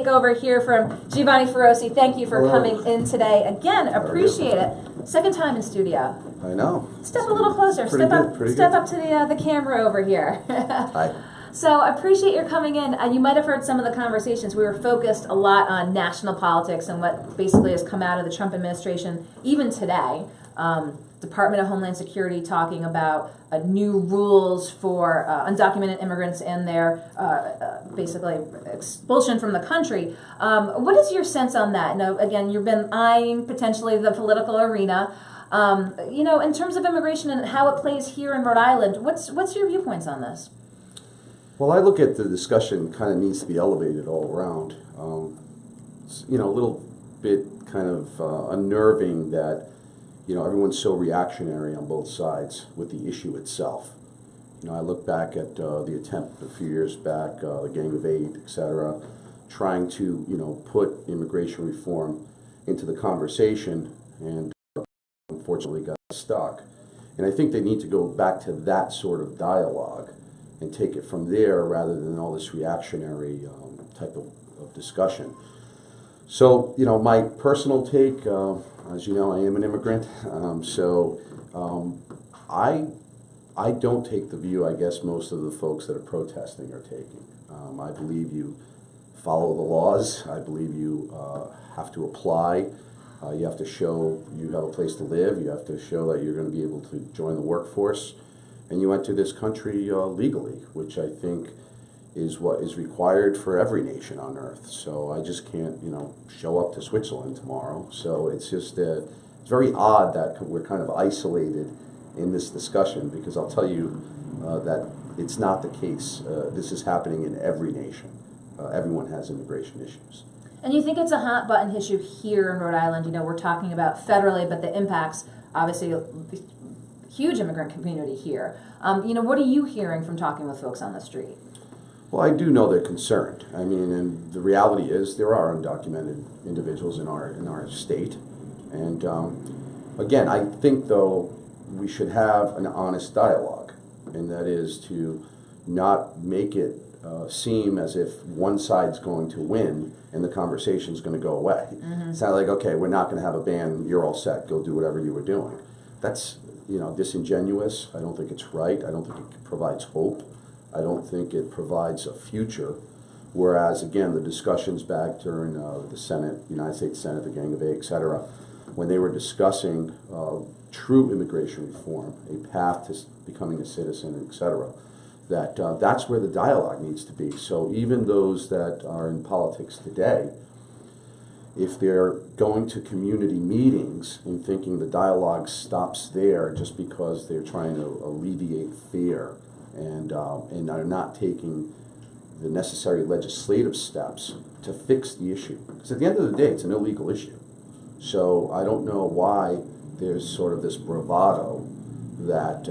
take over here from Giovanni Feroce. Thank you for Hello. coming in today. Again, appreciate it. Second time in studio. I know. Step a little closer. Step up to the camera over here. Hi. So I appreciate your coming in. You might have heard some of the conversations. We were focused a lot on national politics and what basically has come out of the Trump administration, even today. Department of Homeland Security talking about new rules for undocumented immigrants and their basically expulsion from the country. What is your sense on that? Now, again, you've been eyeing potentially the political arena. In terms of immigration and how it plays here in Rhode Island, what's your viewpoints on this? Well, I look at the discussion kind of needs to be elevated all around. A little bit kind of unnerving that everyone's so reactionary on both sides with the issue itself. I look back at the attempt a few years back, the Gang of Eight, etc., trying to put immigration reform into the conversation, and unfortunately got stuck. And I think they need to go back to that sort of dialogue and take it from there rather than all this reactionary type of discussion. So, my personal take, as you know, I am an immigrant, I don't take the view, I guess, most of the folks that are protesting are taking. I believe you follow the laws. I believe you have to apply. You have to show you have a place to live. You have to show that you're going to be able to join the workforce. And you enter this country legally, which I think is what is required for every nation on earth. So I just can't, show up to Switzerland tomorrow. So it's just, it's very odd that we're kind of isolated in this discussion, because I'll tell you that it's not the case. This is happening in every nation. Everyone has immigration issues. And you think it's a hot button issue here in Rhode Island? We're talking about federally, but the impacts, obviously, huge immigrant community here. What are you hearing from talking with folks on the street? Well, I do know they're concerned. I mean, and the reality is there are undocumented individuals in our state. And again, I think, though, we should have an honest dialogue, and that is to not make it seem as if one side's going to win and the conversation's going to go away. Mm-hmm. It's not like, okay, we're not going to have a ban, you're all set, go do whatever you were doing. That's disingenuous. I don't think it's right. I don't think it provides hope. I don't think it provides a future. Whereas, again, the discussions back during the Senate, United States Senate, the Gang of Eight, etc., when they were discussing true immigration reform, a path to becoming a citizen, etc., that's where the dialogue needs to be. So even those that are in politics today, if they're going to community meetings and thinking the dialogue stops there just because they're trying to alleviate fear and are not taking the necessary legislative steps to fix the issue. Because at the end of the day, it's an illegal issue. So I don't know why there's sort of this bravado that,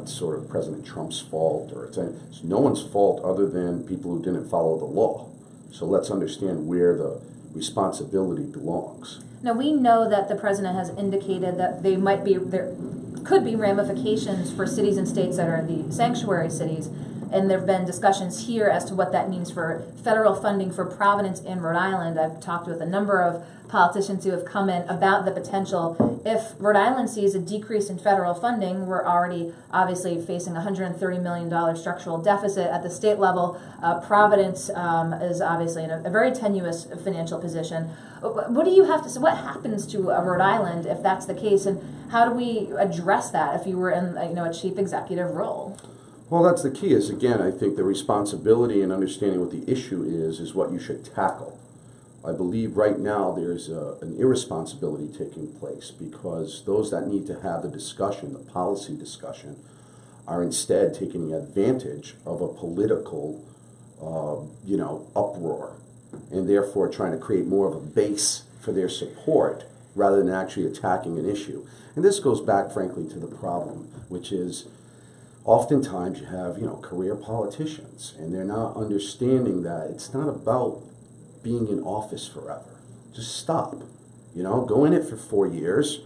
it's sort of President Trump's fault, or it's no one's fault other than people who didn't follow the law. So let's understand where the responsibility belongs. Now, we know that the president has indicated that there could be ramifications for cities and states that are the sanctuary cities, and there have been discussions here as to what that means for federal funding for Providence in Rhode Island. I've talked with a number of politicians who have come in about the potential. If Rhode Island sees a decrease in federal funding, we're already obviously facing a $130 million structural deficit at the state level. Providence is obviously in a very tenuous financial position. What do you have to say? What happens to Rhode Island if that's the case, and how do we address that if you were in a chief executive role? Well, that's the key. Is again, I think the responsibility and understanding what the issue is what you should tackle. I believe right now there's an irresponsibility taking place because those that need to have the discussion, the policy discussion, are instead taking advantage of a political, uproar, and therefore trying to create more of a base for their support rather than actually attacking an issue. And this goes back, frankly, to the problem, which is oftentimes you have, career politicians, and they're not understanding that it's not about being in office forever. Just stop. Go in it for 4 years,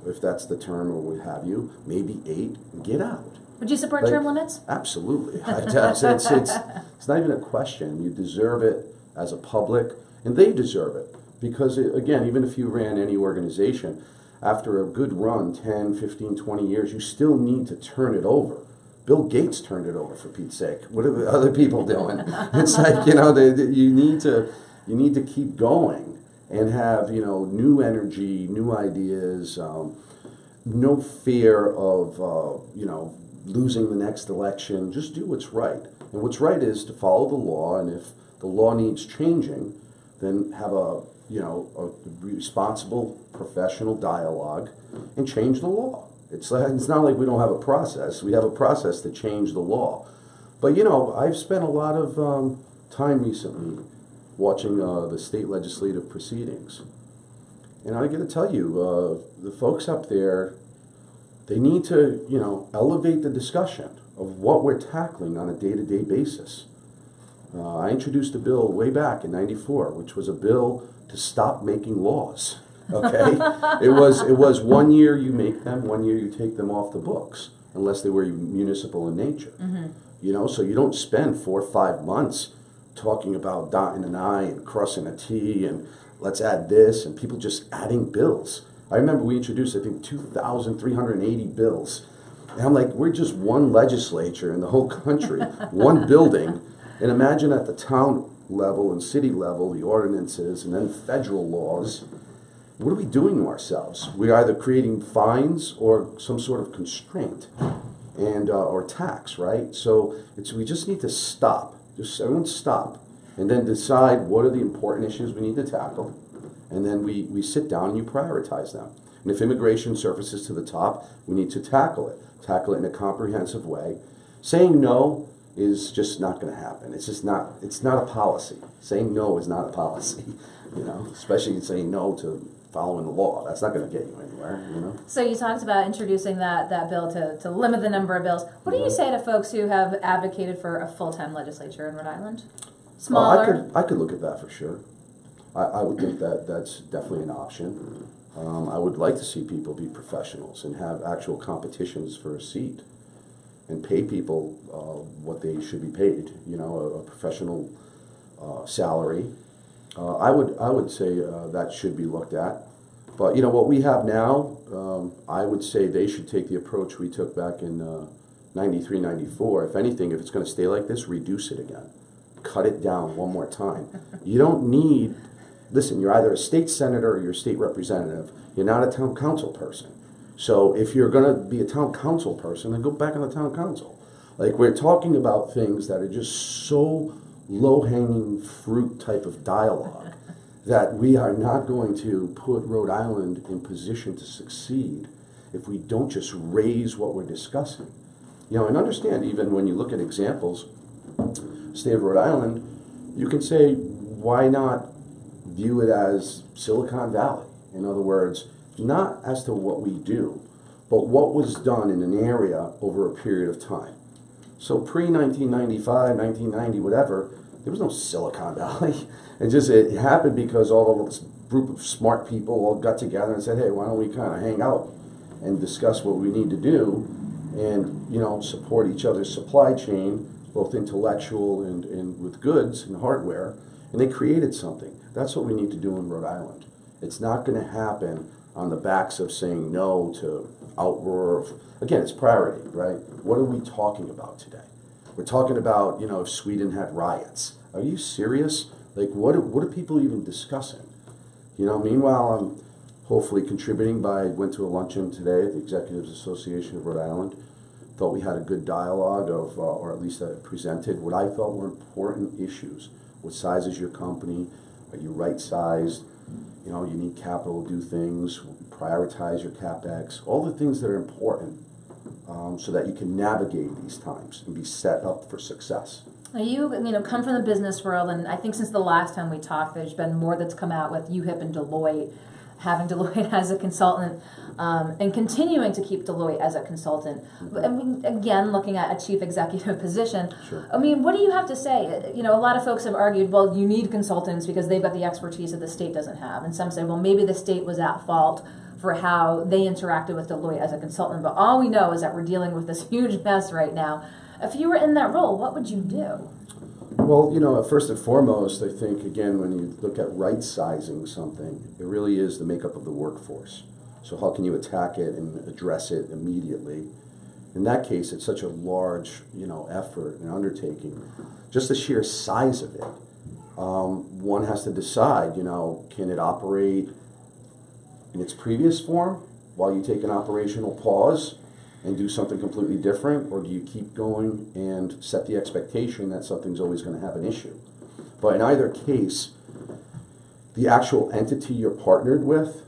if that's the term or what have you, maybe 8, and get out. Would you support term limits? Absolutely. It's not even a question. You deserve it as a public, and they deserve it. Because, again, even if you ran any organization, after a good run, 10, 15, 20 years, you still need to turn it over. Bill Gates turned it over, for Pete's sake. What are the other people doing? It's like, you need to keep going and have, new energy, new ideas, no fear of, losing the next election. Just do what's right. And what's right is to follow the law, and if the law needs changing, then have a responsible professional dialogue and change the law. It's not like we don't have a process. We have a process to change the law. But I've spent a lot of time recently watching the state legislative proceedings. And I got to tell you, the folks up there, they need to, elevate the discussion of what we're tackling on a day-to-day basis. I introduced a bill way back in '94, which was a bill to stop making laws. Okay, it was 1 year you make them, 1 year you take them off the books, unless they were municipal in nature. Mm-hmm. So you don't spend 4 or 5 months talking about dotting an I and crossing a T and let's add this, and people just adding bills. I remember we introduced, I think, 2,380 bills. And I'm like, we're just one legislature in the whole country, one building. And imagine at the town level and city level, the ordinances, and then federal laws. What are we doing to ourselves? We're either creating fines or some sort of constraint and or tax, right? So we just need to stop. Just everyone stop. And then decide what are the important issues we need to tackle. And then we sit down and you prioritize them. And if immigration surfaces to the top, we need to tackle it. Tackle it in a comprehensive way. Saying no is just not going to happen. It's not a policy. Saying no is not a policy, especially saying no to following the law. That's not going to get you anywhere, So you talked about introducing that bill to limit the number of bills. What do you say to folks who have advocated for a full-time legislature in Rhode Island? Smaller? I could look at that for sure. I would think that's definitely an option. I would like to see people be professionals and have actual competitions for a seat and pay people what they should be paid, a professional salary. I would say that should be looked at. But, what we have now, I would say they should take the approach we took back in 93, 94. If anything, if it's going to stay like this, reduce it again. Cut it down one more time. You don't need, listen, you're either a state senator or you're a state representative. You're not a town council person. So if you're going to be a town council person, then go back on the town council. Like, we're talking about things that are just so low-hanging fruit type of dialogue that we are not going to put Rhode Island in position to succeed if we don't just raise what we're discussing. And understand, even when you look at examples, state of Rhode Island, you can say, why not view it as Silicon Valley? In other words, not as to what we do, but what was done in an area over a period of time. So pre-1995, 1990, whatever, there was no Silicon Valley. It happened because all of this group of smart people all got together and said, hey, why don't we kind of hang out and discuss what we need to do and, support each other's supply chain, both intellectual and with goods and hardware, and they created something. That's what we need to do in Rhode Island. It's not going to happen on the backs of saying no to outroar of, again, it's priority, right? What are we talking about today? We're talking about, if Sweden had riots. Are you serious? Like, what are people even discussing? Meanwhile, I'm hopefully contributing went to a luncheon today at the Executives Association of Rhode Island. Thought we had a good dialogue of, or at least presented what I thought were important issues. What size is your company? Are you right-sized? You need capital to do things, prioritize your CapEx, all the things that are important so that you can navigate these times and be set up for success. Now you come from the business world, and I think since the last time we talked, there's been more that's come out with UHIP and Deloitte, having Deloitte as a consultant, and continuing to keep Deloitte as a consultant. Again, looking at a chief executive position, sure. What do you have to say? A lot of folks have argued, well, you need consultants because they've got the expertise that the state doesn't have. And some say, well, maybe the state was at fault for how they interacted with Deloitte as a consultant. But all we know is that we're dealing with this huge mess right now. If you were in that role, what would you do? Well, first and foremost, I think, again, when you look at right-sizing something, it really is the makeup of the workforce. So how can you attack it and address it immediately? In that case, it's such a large, effort and undertaking. Just the sheer size of it. One has to decide, can it operate in its previous form while you take an operational pause and do something completely different, or do you keep going and set the expectation that something's always going to have an issue? But in either case, the actual entity you're partnered with,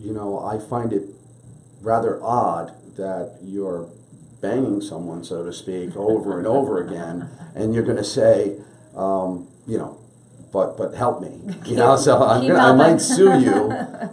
I find it rather odd that you're banging someone, so to speak, over and over again, and you're going to say, but help me, so I might sue you,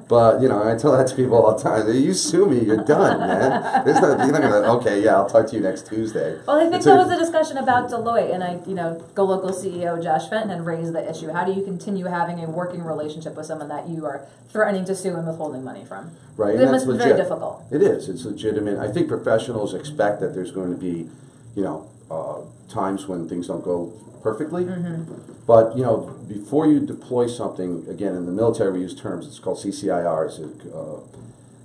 but I tell that to people all the time. You sue me, you're done, man. You're not gonna, okay, yeah, I'll talk to you next Tuesday. Well, I think that was a discussion about Deloitte, and Go Local CEO Josh Fenton had raised the issue. How do you continue having a working relationship with someone that you are threatening to sue and withholding money from? Right, it must be very difficult. It is. It's legitimate. I think professionals expect that there's going to be, times when things don't go perfectly. Mm-hmm. But, before you deploy something, again, in the military we use terms, it's called CCIRs,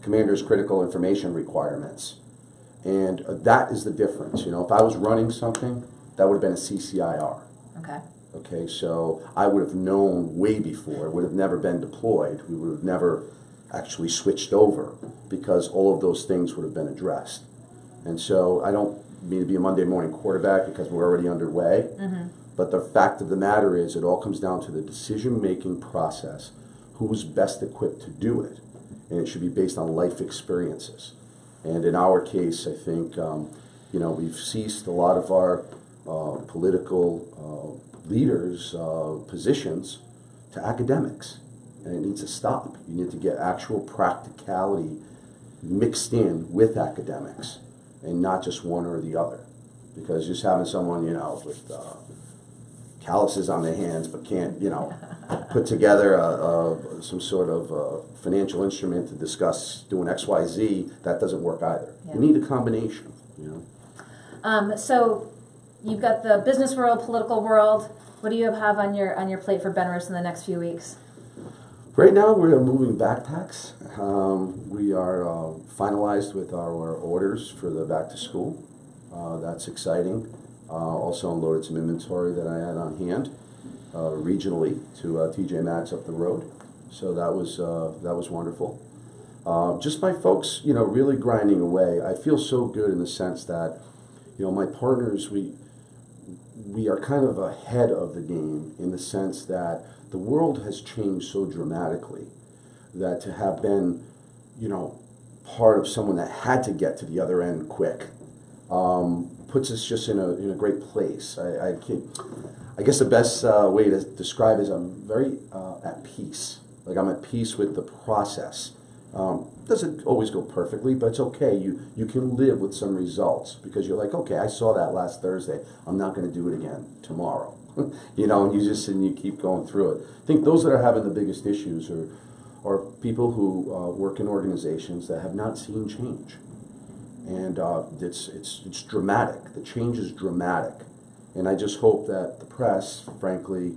Commander's Critical Information Requirements. And that is the difference. If I was running something, that would have been a CCIR. Okay. Okay, so I would have known way before. It would have never been deployed. We would have never actually switched over because all of those things would have been addressed. And so I don't mean to be a Monday morning quarterback because we're already underway. Mm-hmm. But the fact of the matter is it all comes down to the decision-making process. Who's best equipped to do it? And it should be based on life experiences. And in our case, I think, we've ceased a lot of our political leaders' positions to academics. And it needs to stop. You need to get actual practicality mixed in with academics and not just one or the other. Because just having someone, with calluses on their hands but can't, put together some sort of financial instrument to discuss doing X, Y, Z, that doesn't work either. Yeah. You need a combination, So you've got the business world, political world. What do you have on your plate for Benris in the next few weeks? Right now we're moving backpacks. We are finalized with our orders for the back to school. That's exciting. Also unloaded some inventory that I had on hand regionally to TJ Maxx up the road. So that was wonderful. Just my folks, really grinding away. I feel so good in the sense that, my partners, we are kind of ahead of the game in the sense that the world has changed so dramatically that to have been, part of someone that had to get to the other end quick, puts us just in a great place. I guess the best way to describe it is I'm very at peace. Like I'm at peace with the process. Doesn't always go perfectly, but it's okay. You can live with some results because you're like, okay, I saw that last Thursday. I'm not going to do it again tomorrow. And you keep going through it. I think those that are having the biggest issues are people who work in organizations that have not seen change. And it's dramatic. The change is dramatic. And I just hope that the press, frankly,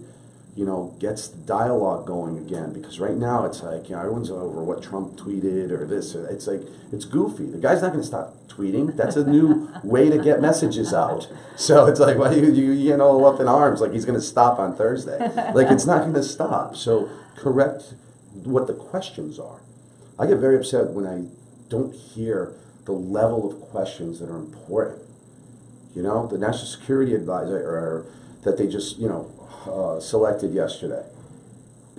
gets the dialogue going again. Because right now it's like, everyone's over what Trump tweeted or this. It's like, it's goofy. The guy's not going to stop tweeting. That's a new way to get messages out. So it's like, why you get all up in arms like he's going to stop on Thursday. Like, it's not going to stop. So correct what the questions are. I get very upset when I don't hear the level of questions that are important. The National Security Advisor that they just, selected yesterday.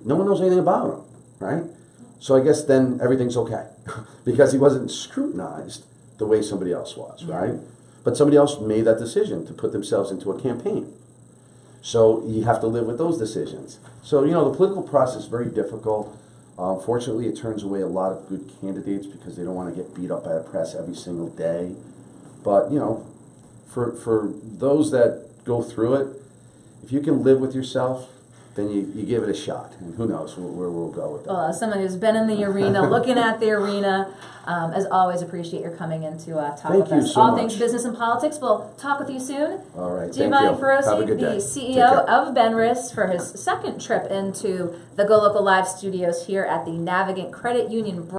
No one knows anything about him, right? So I guess then everything's okay because he wasn't scrutinized the way somebody else was, right? But somebody else made that decision to put themselves into a campaign. So you have to live with those decisions. So, the political process is very difficult. Unfortunately, it turns away a lot of good candidates because they don't want to get beat up by the press every single day. But, for those that go through it, if you can live with yourself then you give it a shot, and who knows where we'll go with that. Well, as someone who's been in the arena, looking at the arena, as always, appreciate your coming in to talk Thank with you us. so All much. things business and politics. We'll talk with you soon. All right, Giovanni thank you. Have a Feroce, good the day. CEO Take care. of Benris, for his second trip into the Go Local Live studios here at the Navigant Credit Union